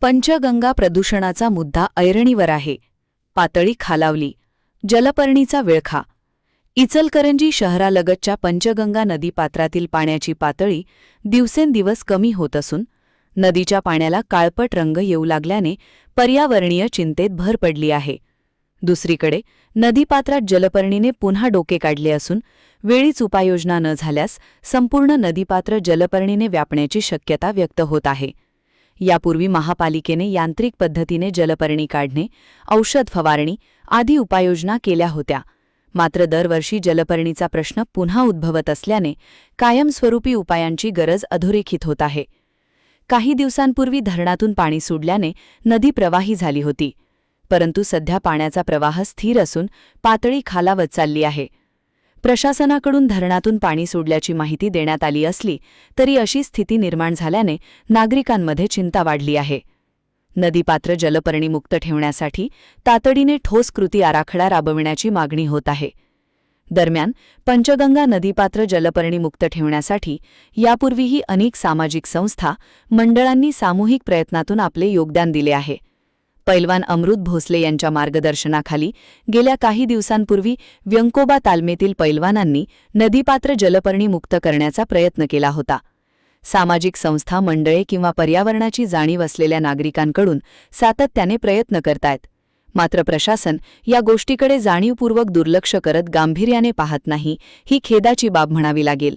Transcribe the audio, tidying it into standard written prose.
पंचगंगा प्रदूषणाचा मुद्दा ऐरणीवर आहे. पातळी खालावली. जलपर्णीचा विळखा. इचलकरंजी शहरालगतच्या पंचगंगा नदीपात्रातील पाण्याची पातळी दिवसेंदिवस कमी होत असून नदीच्या पाण्याला काळपट रंग येऊ लागल्याने पर्यावरणीय चिंतेत भर पडली आहे. दुसरीकडे नदीपात्रात जलपर्णीने पुन्हा डोके काढले असून वेळीच उपाययोजना न झाल्यास संपूर्ण नदीपात्र जलपर्णीने व्यापण्याची शक्यता व्यक्त होत आहे. यापूर्वी महापालिकेने यांत्रिक पद्धतीने जलपर्णी काढणे, औषध फवारणी आदी उपाययोजना केल्या होत्या. मात्र दरवर्षी जलपर्णीचा प्रश्न पुन्हा उद्भवत असल्याने कायमस्वरूपी उपायांची गरज अधोरेखित होत आहे. काही दिवसांपूर्वी धरणातून पाणी सोडल्याने नदी प्रवाही झाली होती, परंतु सध्या पाण्याचा प्रवाह स्थिर असून पातळी खालावत चालली आहे. प्रशासनाकडून धरणातून पाणी सोडल्याची माहिती देण्यात आली असली तरी अशी स्थिती निर्माण झाल्याने नागरिकांमध्ये चिंता वाढली आहे. नदीपात्र जलपर्णीमुक्त ठेवण्यासाठी तातडीने ठोस कृती आराखडा राबविण्याची मागणी होत आहे. दरम्यान पंचगंगा नदीपात्र जलपर्णीमुक्त ठेवण्यासाठी यापूर्वीही अनेक सामाजिक संस्था, मंडळांनी सामूहिक प्रयत्नातून आपले योगदान दिले आहे. पैलवान अमृत भोसले यांच्या मार्गदर्शनाखाली गेल्या काही दिवसांपूर्वी व्यंकोबा तालमेतील पैलवानांनी नदीपात्र जलपर्णी मुक्त करण्याचा प्रयत्न केला होता. सामाजिक संस्था, मंडळे किंवा पर्यावरणाची जाणीव असलेल्या नागरिकांकडून सातत्याने प्रयत्न करतायत. मात्र प्रशासन या गोष्टीकडे जाणीवपूर्वक दुर्लक्ष करत गांभीर्याने पाहत नाही, ही खेदाची बाब म्हणावी लागेल.